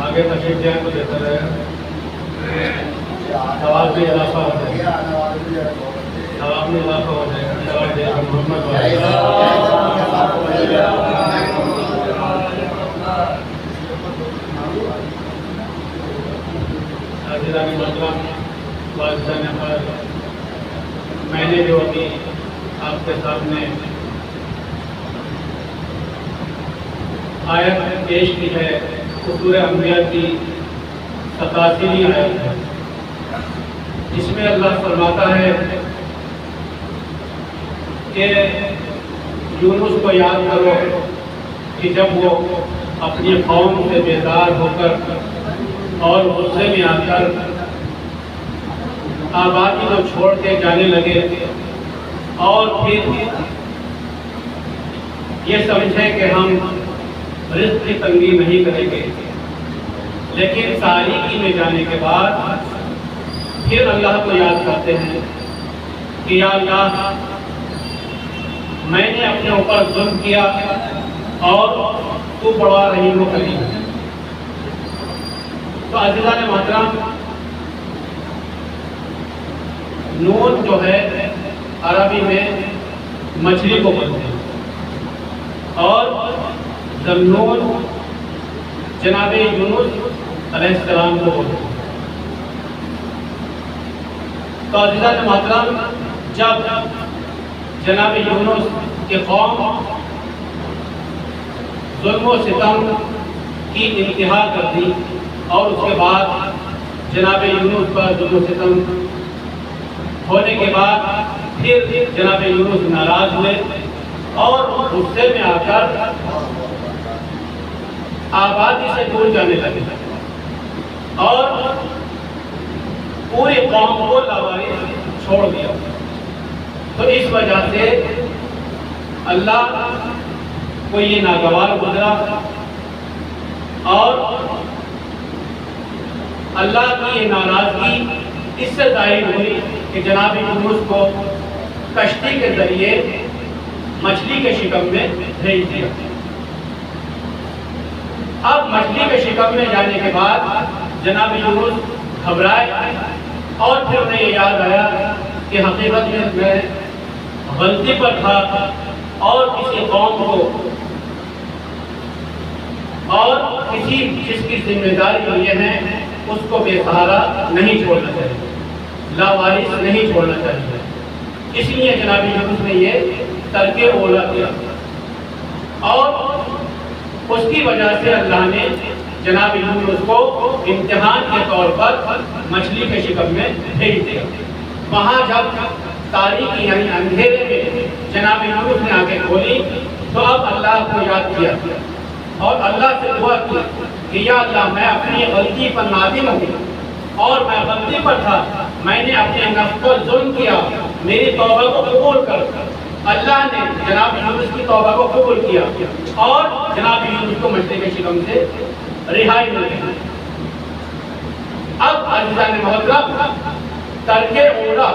آگے تشریف جائیں تو بہتر ہے. سوال بھی اضافہ ہو جائے گا. سوال میں اضافہ ہو جائے گا. سوال دے گا محمد عزیزان محترم والدین پر میں نے جو ابھی آپ کے سامنے آیت پیش کی ہے سورہ انبیاء کی 87ویں آیت ہے. اس میں اللہ فرماتا ہے کہ یونس کو یاد کرو کہ جب وہ اپنی قوم سے بیزار ہو کر اور غصے میں آ کر آبادی کو چھوڑ کے جانے لگے اور پھر یہ سمجھے کہ ہم رزق کی تنگی نہیں کریں گے، لیکن تاریکی میں جانے کے بعد پھر اللہ کو یاد کرتے ہیں کہ یا اللہ میں نے اپنے اوپر ظلم کیا اور تو بڑا رحیم و کریم ہے. تو عزیزان محترم نون جو ہے عربی میں مچھلی کو بولتے ہیں اور ذنون جناب یونس علیہ السلام کو بولتے ہیں. تو عزیزان محترم جب جناب یونس کے قوم ظلم و ستم کی انتہا کر دی اور اس کے بعد جناب یونس پر ظلم و ستم ہونے کے بعد پھر جناب یونس ناراض ہوئے اور غصے میں آ کر آبادی سے دور جانے لگے اور پوری قوم کو لاوارث چھوڑ دیا. تو اس وجہ سے اللہ کو یہ ناگوار گزرا اور اللہ کی یہ ناراضگی اس سے ظاہر ہوئی کہ جناب یونس کو کشتی کے ذریعے مچھلی کے شکم میں بھیج دیا. اب مچھلی کے شکم میں جانے کے بعد جناب یونس گھبرائے اور پھر انہیں یہ یاد آیا کہ حقیقت میں غلطی پر تھا اور کسی قوم کو اور کسی جس کی ذمہ داری یہ ہے اس کو بے سہارا نہیں چھوڑنا چاہیے، لاوارث نہیں چھوڑنا چاہیے۔ اس لیے جناب یونس نے یہ ترک اولا کیا، اور اس کی وجہ سے اللہ نے جناب یونس کو امتحان کے طور پر مچھلی کے شکم میں بھیج دیا۔ وہاں جب تاریکی یعنی اندھیرے میں جناب یونس نے آنکھیں کھولی تو اب اللہ کو یاد کیا اور اللہ سے دعا کی کہ یا اللہ میں اپنی غلطی پر نادم ہوں اور میں غلطی پر تھا، میں نے اپنے نفس پر ظلم کیا، میری توبہ کو قبول کر۔ اللہ نے جناب یونس کی توبہ کو قبول کیا اور جناب یونس کو مچھلی کے شکم سے رہائی مل گئی۔ اب عزیزان محترم، ترک اولا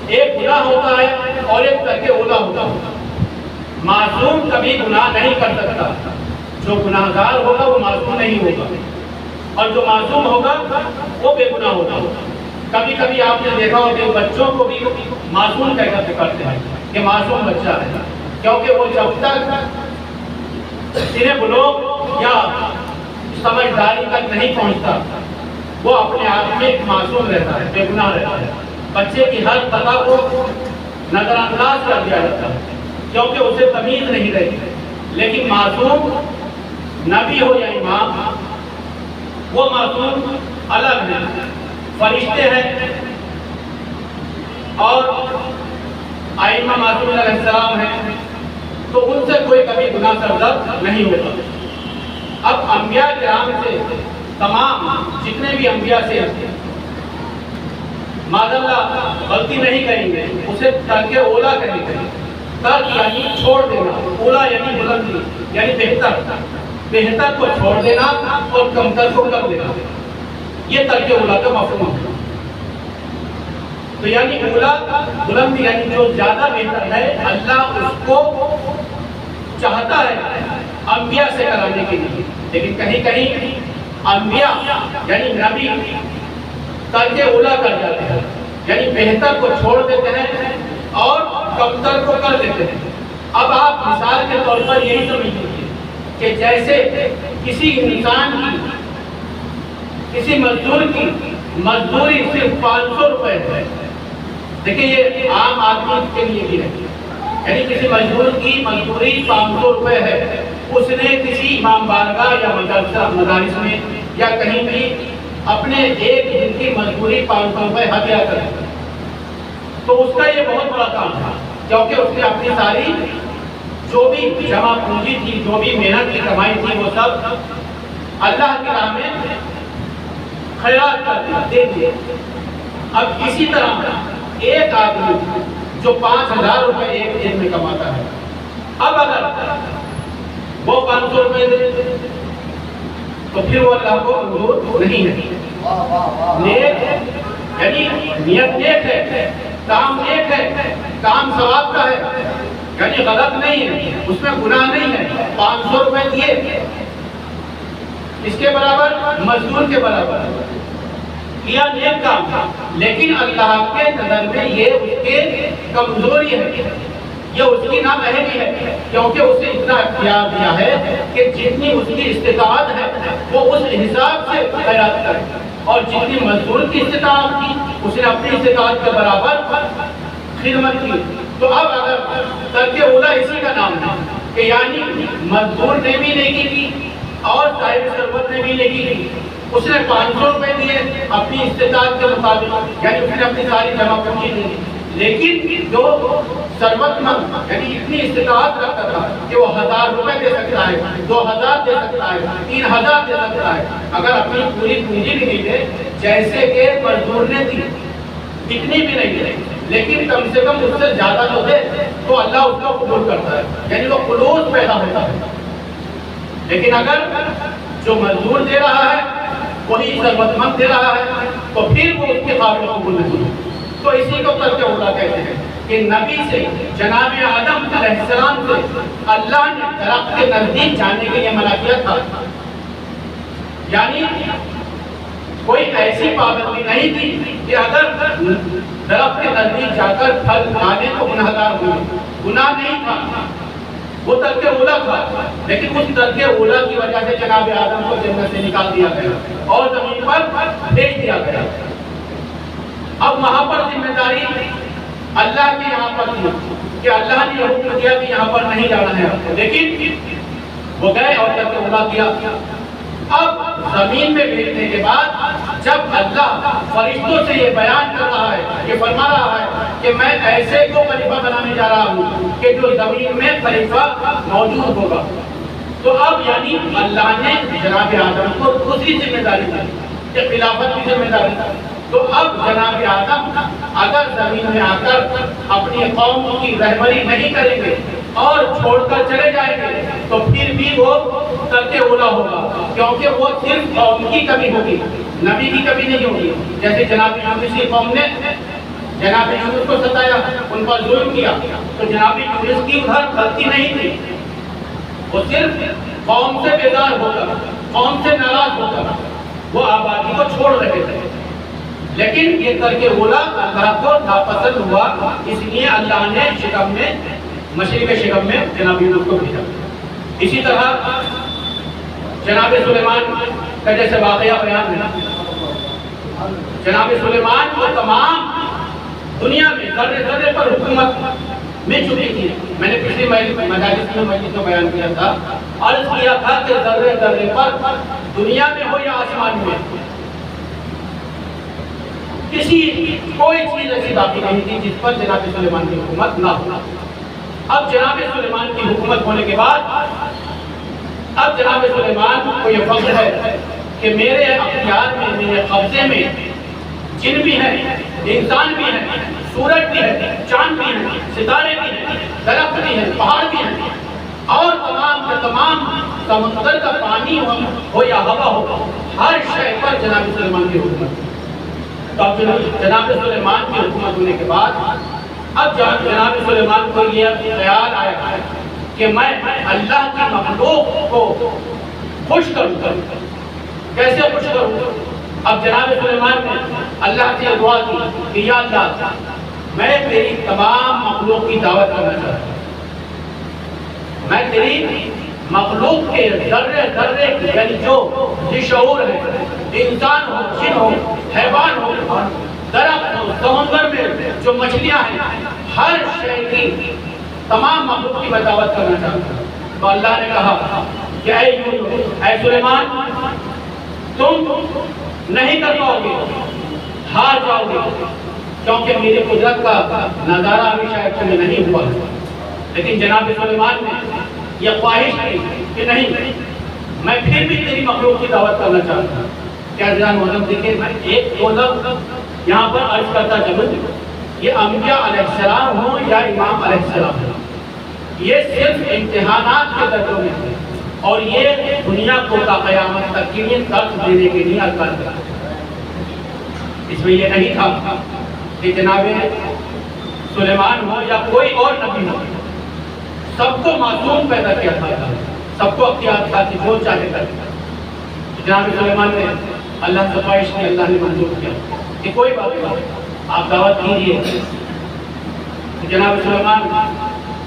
ایک گناہ ہوتا ہے اور ایک ترک اولا ہوتا ہے۔ معصوم کبھی گناہ نہیں کر سکتا، جو گناہ گار ہوگا وہ معصوم نہیں ہوگا، اور جو معصوم ہوگا وہ بے گناہ ہوگا۔ کبھی کبھی آپ نے دیکھا ہو کہ بچوں کو بھی معصوم کہہ کر پکارتے ہیں کہ معصوم بچہ ہے، کیونکہ وہ جب تک انہیں بلوغ یا سمجھداری تک نہیں پہنچتا وہ اپنے آپ میں ایک معصوم رہتا ہے، بے گناہ رہتا ہے۔ بچے کی ہر خطا کو نظر انداز کر دیا جاتا ہے کیونکہ اسے تمیز نہیں رہتی، لیکن معصوم نبی ہو یا امام وہ معصوم الگ ہیں، فرشتے ہیں، اور ائمہ معصوم علیہ السلام ہیں، تو ان سے کوئی کبھی گناہ سرزد نہیں ہوتا۔ اب انبیاء کرام سے تمام جتنے بھی انبیاء سے معاذ اللہ غلطی نہیں کریں گے، اسے ترک اولا کہیں گے۔ ترک یعنی چھوڑ دینا، اولا یعنی بلندی یعنی بہتر کو چھوڑ دینا اور کمتر کو کر دینا، یہ ترک اولا کا مفہوم ہے۔ تو یعنی اولا بلندی یعنی جو زیادہ بہتر ہے، اللہ اس کو چاہتا ہے انبیاء سے کرانے کے لیے، لیکن کہیں کہیں انبیاء یعنی نبی ترک اولا کر جاتے ہیں، یعنی بہتر کو چھوڑ دیتے ہیں اور کمتر کو کر دیتے ہیں۔ اب آپ مثال کے طور پر یہی سمجھ لیجیے کہ جیسے کسی انسان کی، کسی مزدور کی مزدوری صرف 500 روپے ہے، دیکھیں یہ عام آدمی کے لیے بھی ہے، یعنی کسی مزدور کی مزدوری 500 روپے ہے، اس نے کسی امام بارگاہ یا مدارس میں یا کہیں بھی اپنے ایک دن کی مزدوری 500 روپے ہدیہ کر دی، تو اس کا یہ بہت بڑا کام تھا، کیونکہ اس نے اپنی ساری جو بھی جمع پونجی تھی، جو بھی محنت کی کمائی تھی، وہ سب اللہ کی راہ میں خیرات کر دے دیے۔ اب اسی طرح ایک آدمی جو 5000 روپے ایک دن میں کماتا ہے، اب اگر وہ 500 روپے دے تو پھر وہ اللہ کو منظور نہیں ہے۔ نیک یعنی نیت نیک ہے، کام نیک ہے، کام ثواب کا ہے، یعنی غلط نہیں ہے، اس میں گناہ نہیں ہے۔ 500 روپے دیے، اس کے برابر مزدور کے برابر کیا نیک کام تھا، لیکن اللہ کے نظر میں یہ اس کے کمزوری ہے، یہ اس کی نااہلی ہے، کیونکہ اسے اتنا اختیار دیا ہے کہ جتنی اس کی استطاعت ہے وہ اس حساب سے خیرات کرے، اور جتنی مزدور کی استطاعت تھی اس نے اپنی استطاعت کے برابر خدمت کی۔ تو اب اگر ترک اولا اسی کا نام ہے کہ یعنی مزدور نے بھی نیکی کی اور صاحب ثروت نے بھی نیکی کی، اس نے 500 روپے دیے اپنی استطاعت کے مطابق، یعنی اس نے اپنی ساری جمع پونجی دی، لیکن جو ثروت مند یعنی اتنی استطاعت رکھتا تھا کہ وہ 1000 روپے دے سکتا ہے، 2000 دے سکتا ہے، 3000 دے سکتا ہے، اگر اپنی پوری پونجی بھی نہیں دے جیسے کہ مزدور نے دی، اتنی بھی نہیں دے، لیکن کم سے کم اس سے زیادہ تو دے، تو اللہ اس کو قبول کرتا ہے، یعنی وہ خلوص پیدا ہوتا ہے۔ لیکن اگر جو مزدور دے رہا ہے وہی ثروت مند دے رہا ہے تو پھر وہ اس کے قابل قبول نہیں ہے۔ تو اسی کو ترک اولا کہتے ہیں کہ نبی سے، جناب آدم علیہ السلام سے اللہ نے درخت کے نزدیک جانے کے لیے منع کیا تھا، یعنی کوئی ایسی پابندی نہیں تھی کہ اگر درخت کے نزدیک جا کر پھل کھانے تو گناہگار ہوئے، گناہ نہیں تھا، وہ ترک اولا تھا، لیکن اس ترک اولا کی وجہ سے جناب آدم کو جنت سے نکال دیا گیا اور زمین پر بھیج دیا گیا۔ اب وہاں پر ذمہ داری اللہ کی یہاں پر تھی کہ اللہ نے یہ حکم دیا کہ یہاں پر نہیں جانا ہے، لیکن وہ گئے اور ترک اولا کیا۔ اب زمین میں بھیجنے کے بعد جب اللہ فرشتوں سے یہ بیان کر رہا ہے، یہ فرما رہا ہے کہ میں ایسے کو خلیفہ بنانے جا رہا ہوں کہ جو زمین میں خلیفہ موجود ہوگا، تو اب یعنی اللہ نے جناب آدم کو دوسری ذمہ داری دی کہ خلافت کی ذمہ داری۔ تو اب جناب آدم اگر زمین میں آ کر اپنی قوم کی رہبری نہیں کریں گے اور چھوڑ کر چلے جائیں گے تو پھر بھی وہ ترک اولا ہوگا، کیونکہ وہ صرف قوم کی کمی ہوگی، نبی کی کمی نہیں ہوگی۔ جیسے جناب یونس کی قوم نے جناب یونس کو ستایا، ان پر ظلم کیا، تو جناب یونس کی ادھر غلطی نہیں تھی، وہ صرف قوم سے بیزار ہو کر، قوم سے ناراض ہو کر وہ آبادی کو چھوڑ رہے تھے۔ لیکن یہ ترک اولا اللہ کو ناپسند ہوا، اس لیے اللہ نے شکم میں، مشرق شکم میں جناب یونس کو بھیجا۔ اسی طرح جناب سلیمان کا جیسے واقعہ بیان ہے، جناب سلیمان کو تمام دنیا میں ذرے ذرے پر حکومت مل چکی تھی۔ میں نے پچھلی مجالس میں بیان کیا تھا، عرض کیا تھا کہ ذرے ذرے پر دنیا میں ہو یا آسمان میں کوئی چیز ایسی باقی نہیں تھی جس پر جناب سلیمان کی حکومت نہ ہو۔ اب جناب سلیمان کی حکومت ہونے کے بعد اب جناب سلیمان کو یہ فخر ہے کہ میرے اختیار میں، میرے قبضے میں جن بھی ہیں، انسان بھی ہیں، سورج بھی ہے، چاند بھی ہیں، ستارے بھی ہیں، درخت بھی ہیں، پہاڑ بھی ہیں، اور تمام کے تمام سمندر کا پانی ہو یا ہوا ہو، ہر شے پر جناب سلیمان کی حکومت۔ تو اب جناب سلیمان کی حکومت ہونے کے بعد اب جناب سلیمان کو یہ خیال آیا کہ میں اللہ کی مخلوق کو خوش کروں۔ کیسے خوش کروں؟ اب جناب سلیمان نے اللہ سے دعا کی کہ یا اللہ، میں تیری تمام مخلوق کی دعوت کرنا چاہتا ہوں، میں تیری مخلوق کے ذرے ذرے یعنی جو شعور ہے، انسان ہو، جن ہو، حیوان ہو، درخت ہو، سمندر میں جو مچھلیاں ہیں، ہر شے کی تمام مخلوق کی میں دعوت کرنا چاہتا ہوں۔ تو اللہ نے کہا کہ اے سلیمان، تم نہیں کر پاؤ گے، ہار جاؤ گے، کیونکہ میری قدرت کا نظارہ ابھی شاید تمہیں نہیں ہوا۔ لیکن جناب سلیمان نے یہ خواہش کی کہ نہیں، میں پھر بھی تیری مخلوق کی دعوت کرنا چاہتا ہوں۔ کیا جناب محترم دیکھیں، میں ایک دو لفظ یہاں پر عرض کرتا چلوں، یہ انبیاء علیہ السلام ہوں یا امام علیہ السلام ہوں، یہ صرف امتحانات کے درجوں میں تھے، اور یہ دنیا کو تا قیامت تک کے لیے درس دینے کے لیے کر رہا ہے۔ اس میں یہ نہیں تھا کہ جناب سلیمان ہو یا کوئی اور نبی ہو، سب کو معصوم پیدا کیا تھا، سب کو اختیار تھا کہ جو چاہے کر۔ جناب سلیمان نے اللہ سے خواہش کی، اللہ نے منظور کیا کہ کوئی بات نہیں، آپ دعوت کیجیے۔ جناب سلیمان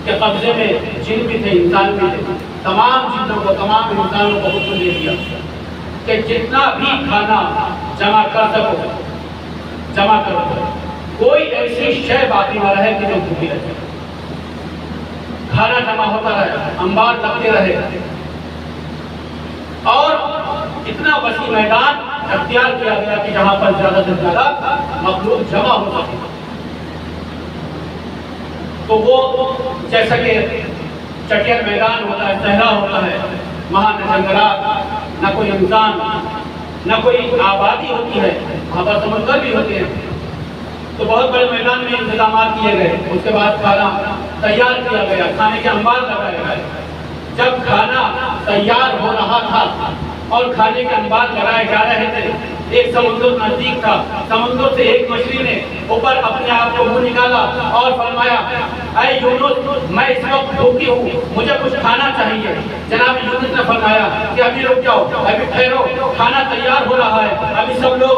کے قبضے میں جن بھی تھے، انسان بھی تھے، تمام جنوں کو، تمام انسانوں کو حکم دے دیا کہ جتنا بھی کھانا جمع کر سکو جمع کرو، کوئی ایسی شے باقی نہ رہے کہ جو بھوکی رہے۔ کھانا جمع ہوتا رہے، انبار لگتے رہے، اور اتنا وسیع میدان اختیار کیا گیا کہ جہاں پر زیادہ سے زیادہ مخلوق جمع ہو سکے۔ تو وہ جیسا کہ چٹیل میدان ہوتا ہے، صحرا ہوتا ہے، وہاں نہ جنگلات، نہ کوئی انسان، نہ کوئی آبادی ہوتی ہے، وہاں پر سمندر بھی ہوتے ہیں، تو بہت بڑے میدان میں انتظامات کیے گئے۔ اس کے بعد کھانا تیار کیا گیا، کھانے کے انبار لگائے گئے۔ جب کھانا تیار ہو رہا تھا اور کھانے کے انبار لگائے جا رہے تھے، ایک سمندر نزدیک تھا، سمندر سے ایک مچھلی نے اوپر اپنے آپ کو منہ نکالا اور فرمایا، اے یونس، میں اس وقت بھوکی ہوں، مجھے کچھ کھانا چاہیے۔ جناب یونس نے فرمایا کہ ابھی رک جاؤ، ابھی ٹھہرو، کھانا تیار ہو رہا ہے، ابھی سب لوگ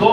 2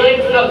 1/10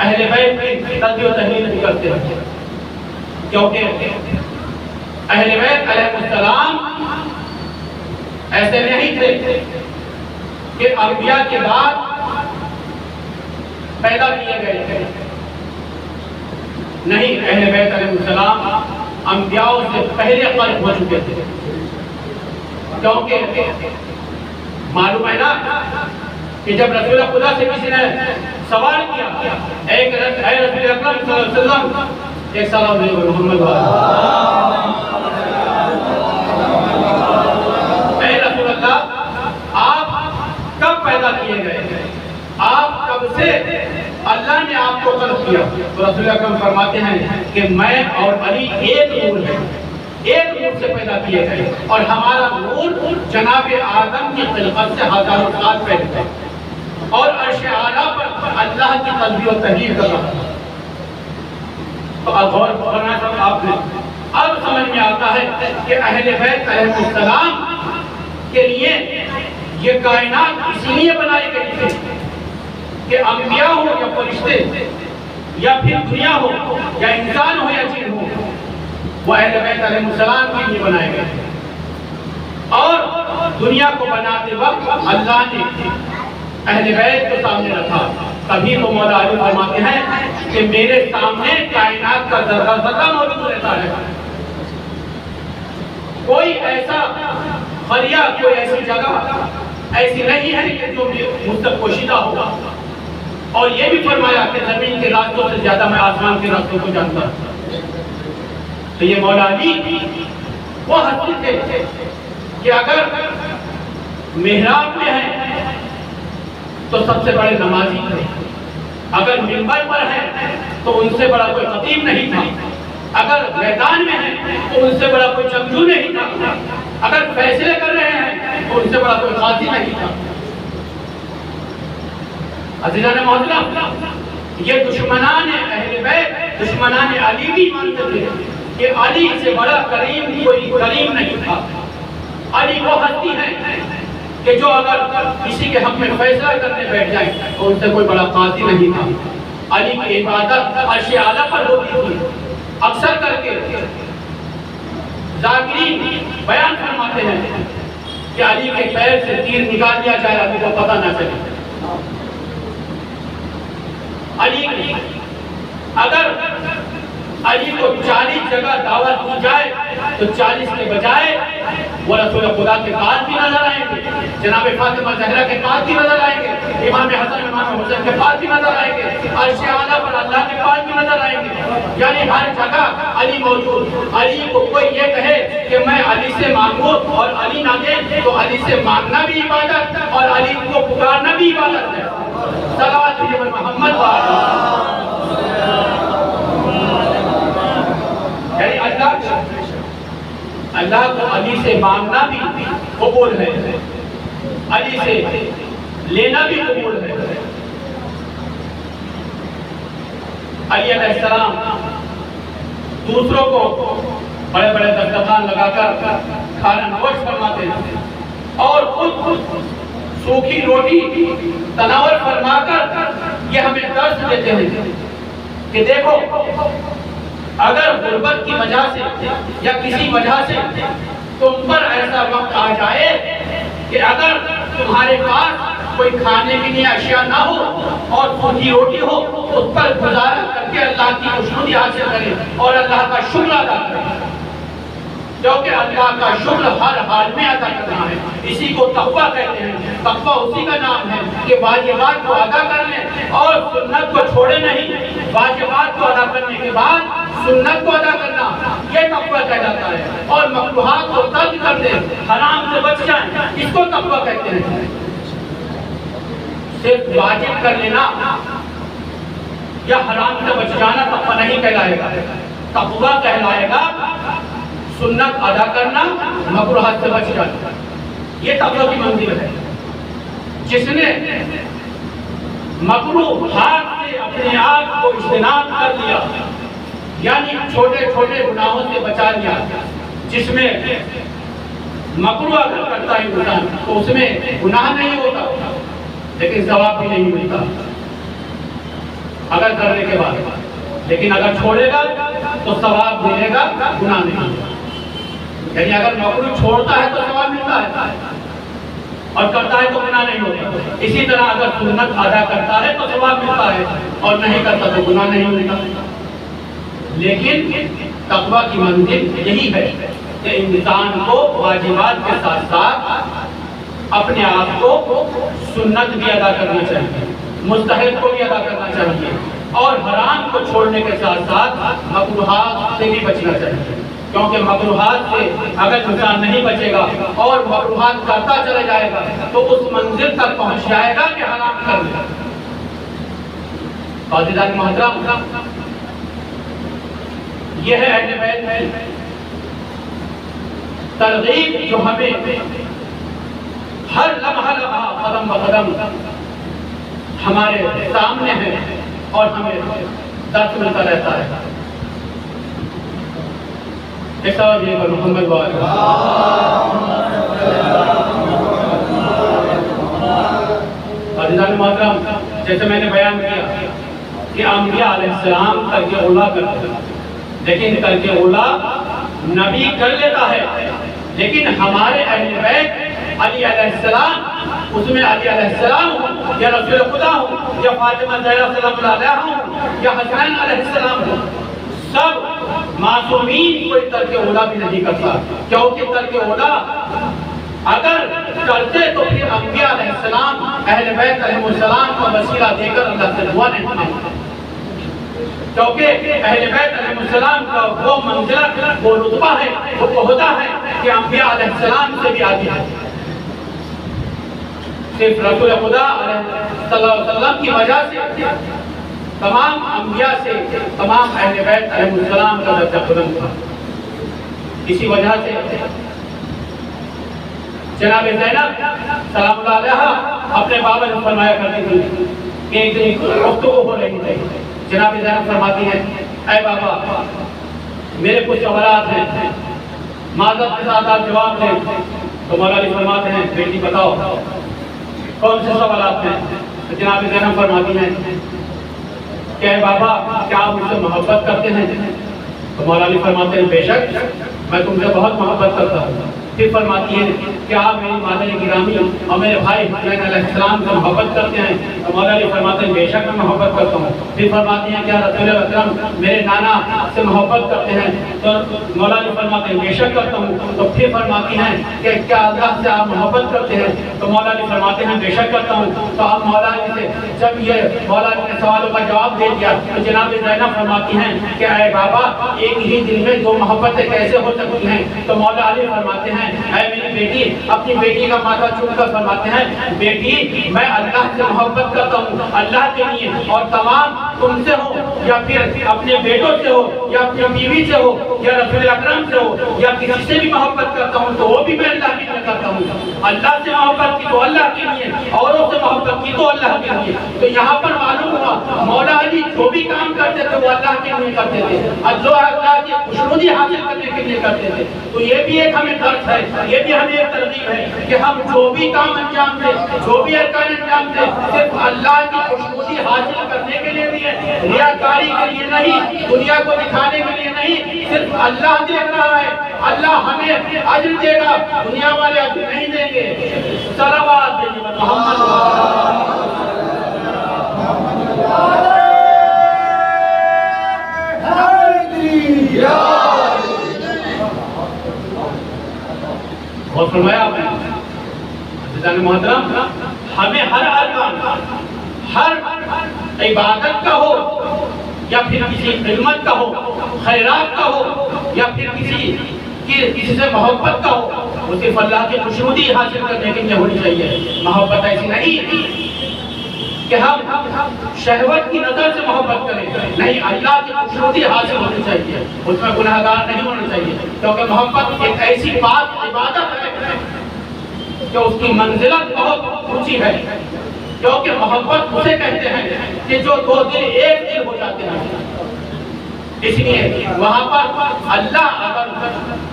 اہل بیت کی تقدیر و تحلیل بھی کرتے ہیں، کیونکہ اہل بیت علیہ السلام ایسے نہیں تھے کہ انبیاء کے بعد پیدا کیے گئے تھے، نہیں، اہل بیت علیہ السلام انبیاء سے پہلے خلق ہو چکے تھے، کیونکہ معلوم ہے نا کہ جب رسول خدا سے کسی نے سوال کیا، اے رسول اکرم صلی اللہ علیہ وسلم، ایک سلام علیہ محمد اے رسول اللہ، آپ کب پیدا کیے گئے، آپ کب سے اللہ نے آپ کو خلق کیا؟ تو رسول اکرم فرماتے ہیں کہ میں اور علی ایک نور ہے، ایک نور سے پیدا کیے گئے، اور ہمارا نور جناب آدم کی خلقت سے ہزاروں سال پہلے تھا، اور عرش اعلیٰ پر اللہ کی تسبیح و تحلیل کر رہا تھا۔ تو اب غور کرنا تھا آپ نے، اب سمجھ میں آتا ہے کہ اہل بیت علیہ السلام کے لیے یہ کائنات اس لیے بنائی گئی تھی کہ انبیاء ہو یا فرشتے یا پھر دنیا ہو یا انسان ہو یا جن ہو، وہ اہل بیت علیہ السلام کے لیے بنائے گئے تھے۔ اور دنیا کو بناتے وقت اللہ نے اہل بیت کو سامنے رکھا، تبھی تو مولا علی فرماتے ہیں کہ میرے سامنے کائنات کا ذرہ ذرہ موجود رہتا ہے، کوئی ایسا قریہ، کوئی ایسی جگہ ایسی نہیں ہے کہ جو مجھ تک پوشیدہ ہوگا، اور یہ بھی فرمایا کہ زمین کے راستوں سے زیادہ میں آسمان کے راستوں کو جانتا ہوں۔ تو یہ مولا علی وہ ہستی تھے کہ اگر محراب میں ہیں تو سب سے بڑے نمازی تھے، اگر منبر پر ہیں تو ان سے بڑا کوئی خطیب نہیں تھا، اگر میدان میں ہیں تو ان سے بڑا کوئی جنگجو نہیں تھا، اگر فیصلے کر رہے ہیں تو ان سے بڑا کوئی قاضی نہیں تھا۔ عزیزان محترم، یہ دشمنان اہل بیت، دشمنان علی بھی مانتے تھے کہ علی سے بڑا کریم کوئی کریم نہیں تھا۔ علی وہ ہستی ہے کہ جو اگر کسی کے حق میں فیصلہ کرنے بیٹھ جائے تو ان سے کوئی بڑا قاضی نہیں تھا۔ علی کی عبادت عرش اعلیٰ پر ہوتی تھی۔ اکثر کر کے ذاکرین بیان فرماتے ہیں کہ علی کے پیر سے تیر نکال دیا جائے، علی کو پتہ نہ چلے۔ علی اگر علی کو 40 جگہ دعوت دی جائے تو 40 کے بجائے وہ رسول خدا کے پاس بھی نظر آئیں گے، جناب فاطمہ زہرا کے پاس بھی نظر آئیں گے، امام حسن امام حسین کے پاس بھی نظر آئیں گے، عرش اعلیٰ پر اللہ کے پاس بھی نظر آئیں گے، یعنی ہر جگہ علی موجود۔ علی کو کوئی یہ کہے کہ میں علی سے مانگوں اور علی نہ دے تو علی سے مانگنا بھی عبادت اور علی کو پکارنا بھی عبادت ہے۔ صلوات محمد یعنی اللہ کو علی سے مانگنا بھی قبول ہے، علی سے لینا بھی قبول ہے۔ علی علیہ السلام دوسروں کو بڑے بڑے دسترخوان لگا کر کھانا نوش فرماتے ہیں اور خود سوکھی روٹی تناول فرما کر یہ ہمیں درس دیتے ہیں کہ دیکھو، اگر غربت کی وجہ سے یا کسی وجہ سے تم پر ایسا وقت آ جائے کہ اگر تمہارے پاس کوئی کھانے کے لیے اشیاء نہ ہو اور سوکھی روٹی ہو، اس پر گزارا کر کے اللہ کی خوشنودی حاصل کریں اور اللہ کا شکر ادا کریں، کیونکہ اللہ کا شکر ہر حال میں ادا کرنا ہے۔ اسی کو تقویٰ کہتے ہیں۔ تقویٰ اسی کا نام ہے کہ واجبات کو ادا کر لیں اور سنت کو چھوڑے نہیں۔ واجبات کو ادا کرنے کے بعد سنت کو ادا کرنا، یہ تقویٰ کہلاتا ہے، اور مکروہات کو ترک کر دیں، حرام سے بچ جائیں، اس کو تقویٰ کہتے ہیں۔ صرف واجب کر لینا یا حرام سے بچ جانا تقویٰ نہیں کہلائے گا۔ تقویٰ کہلائے گا سنت ادا کرنا، مکروہات سے بچ جانا، یہ تقویٰ کی منزل ہے۔ جس نے مکروہات سے اپنے آپ کو اجتناب کر لیا، یعنی چھوٹے چھوٹے گناہوں سے بچا لیا، جس میں مکروہ اگر کرتا ہے انسان تو اس میں گناہ نہیں ہوتا لیکن ثواب بھی نہیں ملتا۔ اگر کرنے کے بعد، لیکن اگر چھوڑے گا تو ثواب ملے گا، گناہ نہیں۔ یعنی اگر مکروہ چھوڑتا ہے تو ثواب ملتا ہے اور کرتا ہے تو گناہ نہیں ہوتا۔ اسی طرح اگر سنت ادا کرتا ہے تو ثواب ملتا ہے اور نہیں کرتا تو گناہ نہیں ملتا۔ لیکن تقویٰ کی منزل یہی ہے کہ انسان کو واجبات کے ساتھ ساتھ اپنے آپ کو سنت بھی ادا کرنا چاہیے، مستحب کو بھی ادا کرنا چاہیے، اور حرام کو چھوڑنے کے ساتھ ساتھ مکروہات سے بھی بچنا چاہیے، کیونکہ مکروہات سے اگر انسان نہیں بچے گا اور مکروہات کرتا چلا جائے گا تو اس منزل تک پہنچ جائے گا کہ حرام کر لے گا۔ عزیزان محترم، یہ ہے اہل بیت کی ترغیب جو ہمیں ہر لمحہ قدم بقدم ہمارے سامنے ہے اور ہمیں درس ملتا رہتا ہے۔ محمد عزیزان محترم، جیسے میں نے بیان کیا کہ انبیاء علیہ السلام ترک اولا کرتے ہیں، لیکن ترک اولا نبی کر لیتا ہے، لیکن ہمارے اہل بیت علی علیہ السلام، اس میں علی علیہ السلام ہوں یا رسول خدا ہوں یا فاطمہ زہرا سلام اللہ علیہ ہوں یا حسین علیہ السلام ہوں، سب معصومین کوئی ترک اولا بھی نہیں کرتا، کیونکہ ترک اولا اگر کرتے تو پھر انبیاء علیہ السلام اہل بیت علیہ السلام کا وسیلہ دے کر اللہ سے دعا نہیں مانگتے، کیونکہ اہل بیت علیہ السلام کا وہ منزلہ، وہ رتبہ ہے، وہ عہدہ ہے کہ انبیاء علیہ السلام سے بھی آتی ہے۔ صرف رسول خدا صلی اللہ علیہ وسلم کی وجہ سے تمام انبیاء سے تمام اہل بیت علیہ السلام کا درجہ بلند تھا۔ اسی وجہ سے جناب زینب سلام اللہ علیہ اپنے بابا سے فرمایا کرتی تھی کہ ایک دن گفتگو ہو رہی تھی، جناب زینب فرماتی ہیں اے بابا میرے کچھ سوالات ہیں، معذرت کے ساتھ آپ جواب دیں۔ تو مولا علی فرماتے ہیں بیٹی بتاؤ کون سے سوالات ہیں؟ تو جناب زینب فرماتی ہیں کہ اے بابا کیا آپ مجھ سے محبت کرتے ہیں؟ تو مولا علی فرماتے ہیں بے شک میں تم سے بہت محبت کرتا ہوں۔ پھر فرماتی ہے کہ آپ میری مادر گرامی اور میرے بھائی حسین علیہ السلام سے محبت کرتے ہیں؟ تو مولا علی فرماتے ہیں بے شک میں محبت کرتا ہوں۔ پھر فرماتی ہیں کیا رسول اکرم میرے نانا سے محبت کرتے ہیں؟ تو مولا علی فرماتے ہیں بے شک کرتا ہوں۔ تو پھر فرماتی ہیں کہ کیا اللہ سے آپ محبت کرتے ہیں؟ تو مولا علی فرماتے ہیں بے شک کرتا ہوں۔ تو اب مولا علی سے جب یہ مولا علی نے سوالوں کا جواب دے دیا تو جناب زینب فرماتی ہیں کہ اے بابا ایک ہی دل میں دو محبتیں کیسے ہو سکتی ہیں؟ تو مولا علی فرماتے ہیں اے میری بیٹی، اپنی بیٹی کا ماتھا چوم کر فرماتے ہیں بیٹی میں اللہ سے محبت کرتا ہوں اللہ کے لیے، اور تمام تم سے ہو یا پھر اپنے بیٹوں سے ہو یا اپنی بیوی سے ہو یا رسول اکرم سے ہو یا کسی سے بھی محبت کرتا ہوں تو وہ بھی میں اللہ کے لیے کرتا ہوں۔ اللہ سے محبت کی تو اللہ کے لیے، اوروں سے محبت کی تو اللہ کے لیے۔ تو یہاں پر معلوم ہوا مولا علی جو بھی کام کرتے تھے وہ اللہ کے لیے کرتے تھے، جو اللہ کی خوشنودی حاصل کرنے کے لیے کرتے تھے۔ تو یہ بھی ایک ہمیں درس ہے، یہ بھی ہمیں ایک ترغیب ہے کہ ہم جو بھی کام انجام دیں، جو بھی ارکان انجام دیں، صرف اللہ کی خوشنودی حاصل کرنے کے لیے نہیں ہے، ریاکاری کے لیے نہیں، دنیا کو دکھانے کے لیے نہیں، صرف اللہ دیکھ رہا ہے، اللہ ہمیں اجر دے گا، دنیا والے اجر نہیں دیں گے۔ صلوات محمد اور فرمایا آپ نے عزیزان محترم ہمیں ہر ارکان، ہر عبادت کا ہو یا پھر کسی خدمت کا ہو، خیرات کا ہو یا پھر کسی سے محبت کا ہو، وہ صرف اللہ کی خوشنودی حاصل کرنے کے لیے ہونی چاہیے۔ محبت ایسی نہیں کہ ہم شہوت کی نظر سے محبت کریں، نہیں، اللہ کی خوشنودی حاصل ہونی چاہیے، اس میں گناہگار نہیں ہونا چاہیے، کیونکہ محبت ایک ایسی بات عبادت ہے کہ اس کی منزلت بہت اونچی ہے، کیونکہ محبت اسے کہتے ہیں کہ جو دو دل ایک دل ہو جاتے ہیں۔ اس لیے وہاں پر اللہ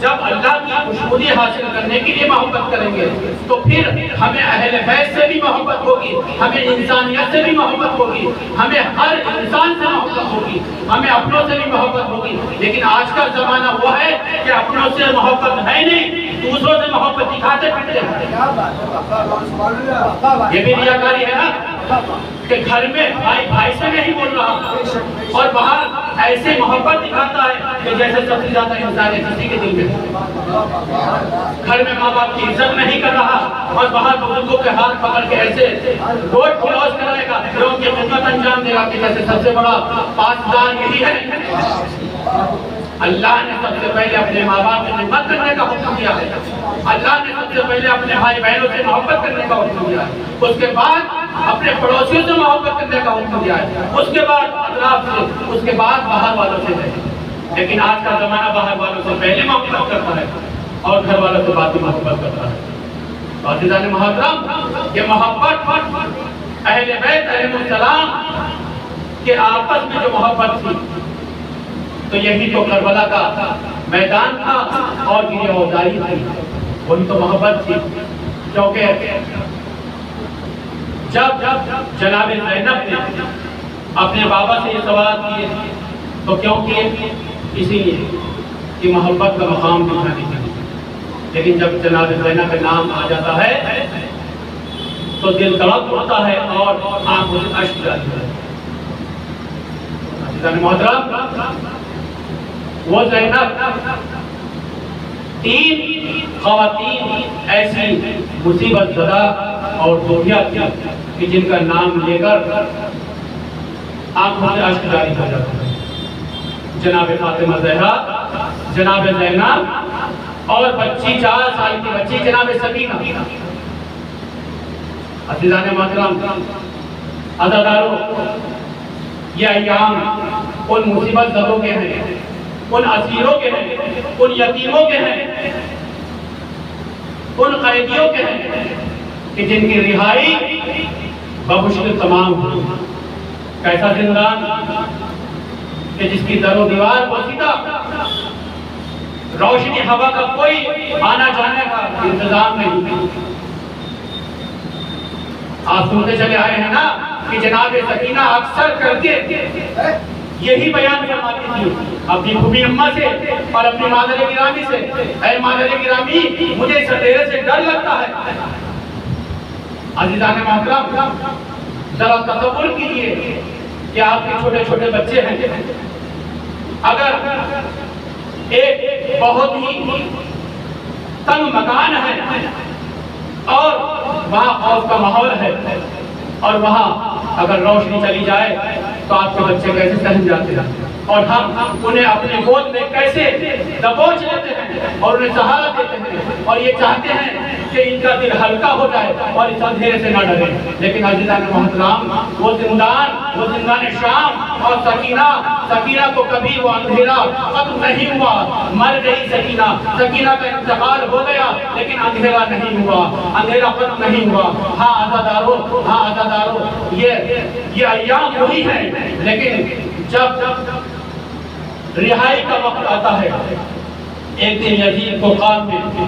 جب اللہ کی خوشنودی حاصل کرنے کے لیے محبت کریں گے تو پھر ہمیں اہل بیت سے بھی محبت ہوگی، ہمیں انسانیت سے بھی محبت ہوگی، ہمیں ہر انسان سے محبت ہوگی، ہمیں اپنوں سے بھی محبت ہوگی۔ لیکن آج کا زمانہ وہ ہے کہ اپنوں سے محبت ہے نہیں، دوسروں سے محبت دکھاتے پھرتے ہیں۔ یہ بھی ریاکاری ہے نا کہ گھر میں بھائی بھائی سے نہیں بول رہا اور باہر ایسے محبت دکھاتا ہے کہ جیسے سب سے زیادہ انسان ہے کسی کے دل میں۔ گھر میں ماں باپ کی عزت نہیں کر رہا اور باہر بزرگوں کے ہاتھ پکڑ کے ایسے روڈ کراس کرائے گا جو ان کی خدمت انجام دے گا کہ جیسے سب سے بڑا پاسدار یہی ہے۔ اللہ نے سب سے پہلے اپنے ماں باپ کی خدمت کرنے کا حکم دیا ہے، اللہ نے سب سے پہلے اپنے بھائی بہنوں سے محبت کرنے کا حکم دیا ہے، اس کے بعد اپنے پڑوسیوں سے محبت کرنے کا حکم دیا ہے، اس کے بعد اطراف سے، اس کے بعد باہر والوں سے ہے۔ لیکن آج کا زمانہ باہر والوں سے پہلے محبت کرتا ہے اور گھر والوں سے بعد میں محبت کرتا ہے۔ عزیزان محترم، یہ محبت اہل بیت علیہ السلام کے آپس میں جو محبت تھی تو یہی تو کربلا کا میدان تھا اور یہ اوزاری تھی، وہی تو محبت تھی۔ کیونکہ جب جناب زینب نے اپنے بابا سے یہ سوال کیے تو کیوں کیے؟ اسی لیے کہ محبت کا مقام دکھانے کے لیے۔ لیکن جب جناب زینب کا نام آ جاتا ہے تو دل تڑپ اٹھتا ہے اور آنکھوں سے اشک جاتی ہے۔ عزیزان محترم، وہ زینب تین خواتین ایسی مصیبت زدہ اور دوہیا تھی کہ جن کا نام لے کر آنکھوں سے اشک جاری ہو جاتا ہے۔ جناب فاطمہ زہرا، جناب زینب اور بچی 4 سال کی بچی جناب سکینہ۔ عزیزان محترم، عزادارو، یہ ایام ان مصیبت زدوں کے ہیں، ان اسیروں کے ہیں، ان یتیموں کے ہیں، ان قیدیوں کے ہیں کہ جن کی رہائی بمشکل تمام ہوئی۔ کیسا زندان کہ جس کی در و دیوار پوشیدہ، روشنی ہوا کا کوئی آنا جانے کا انتظام نہیں۔ آپ سنتے چلے آئے ہیں نا کہ جناب سکینہ اکثر کر کے یہی بیان فرماتی تھی اپنی پھوپھی اماں سے اور اپنی مادر گرامی سے، اے مادر گرامی، مجھے اس اندھیرے سے ڈر لگتا ہے۔ عزیزان محترم، ذرا تصور کیجئے کہ آپ کے چھوٹے چھوٹے بچے ہیں، اگر ایک بہت ہی تنگ مکان ہے اور وہاں خوف کا ماحول ہے اور وہاں اگر روشنی چلی جائے تو آپ کے بچے کیسے سہم جاتے ہیں اور ہم انہیں اپنے گود میں کیسے دبوچ لیتے ہیں اور انہیں سہارا دیتے ہیں اور یہ چاہتے ہیں کہ ان کا دل ہلکا ہو جائے اور اس اندھیرے سے نہ ڈرے۔ لیکن عزیزان محترم، وہ زندان شام اور سکینہ کو کبھی وہ اندھیرا ختم نہیں ہوا۔ مر گئی سکینہ کا انتقال ہو گیا لیکن اندھیرا نہیں ہوا، اندھیرا ختم نہیں ہوا۔ ہاں عزادارو، یہ ایام وہی ہیں، لیکن جب رہائی کا وقت آتا ہے، ایک دن یزید کو خواب میں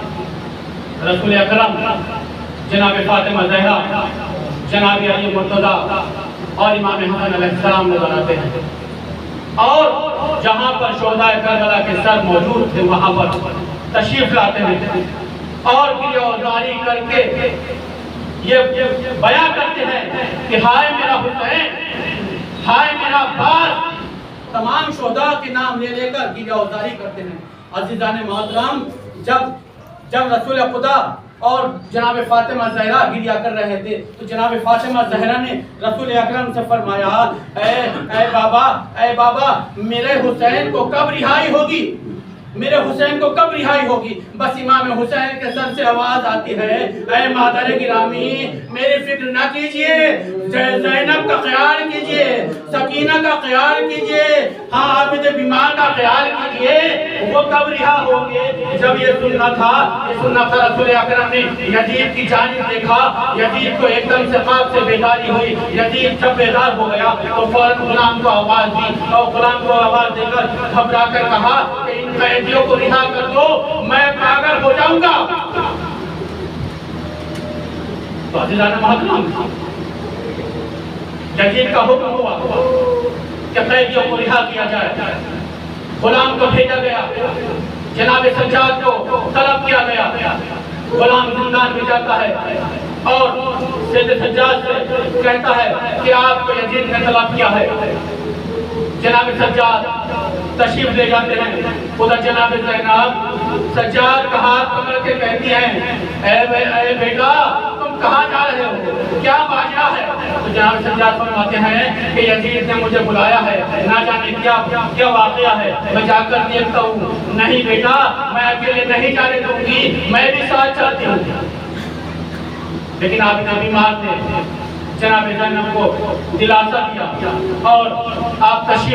رسول اکرم جناب فاطمہ زہرا، جناب علی مرتضیٰ اور امام حسن علیہ السلام نظر آتے ہیں اور جہاں پر شہداء کربلا کے سر موجود تھے وہاں پر تشریف لاتے ہیں اور گریہوزاری کر کے یہ بیان کرتے ہیں کہ ہائے میرا حسین، ہائے میرا عباس۔ تمام شہداء کے نام لے کر گریہوزاری کرتے ہیں۔ عزیزان محترم، جب رسول خدا اور جناب فاطمہ زہرا گریا کر رہے تھے تو جناب فاطمہ زہرا نے رسول اکرم سے فرمایا، اے بابا، میرے حسین کو کب رہائی ہوگی؟ میرے حسین کو کب رہائی ہوگی؟ بس امام حسین کے سر سے آواز آتی ہے، اے مادر گرامی میری فکر نہ کیجئے، زینب کا خیال کیجئے، سکینہ کا خیال کیجئے، ہاں عابد بیمار کا خیال کیجئے، وہ کب رہا ہوں گے؟ جب یہ سننا تھا رسول اکرم نے یزید کی جانب دیکھا، یزید کو ایک دم سے خواب سے بیداری ہوئی، یزید جب بیدار ہو گیا تو فوراً غلام کو آواز دی، اور غلام کو آواز دے کر گھبرا کر کہا کہ ان قیدیوں کو رہا کر دو، میں پاگل ہو جاؤں گا۔ تو عزیزان محترم یزید کا حکم ہوا کہ قیدیوں کو رہا کیا جائے، غلام کو بھیجا گیا، جناب سجاد کو طلب کیا گیا، غلام زندان میں جاتا ہے اور سید سجاد سے کہتا ہے کہ آپ کو یزید نے طلب کیا ہے۔ جناب سجاد تشریف لے جاتے ہیں، ادھر جناب زینب سجاد کا ہاتھ پکڑ کے کہتی ہیں، اے بیٹا تم کہاں جا رہے ہو، کیا ماجرا ہے؟ تو جناب سجاد فرماتے ہیں کہ یزید نے مجھے بلایا ہے، نہ جانے کیا واقعہ ہے، میں جا کر دیکھتا ہوں۔ نہیں بیٹا میں اکیلے نہیں جانے دوں گی، میں بھی ساتھ چاہتی ہوں۔ لیکن آپ نے بیمار تھے، جناب زینب کو دلاسا دیا اور آپ تشریف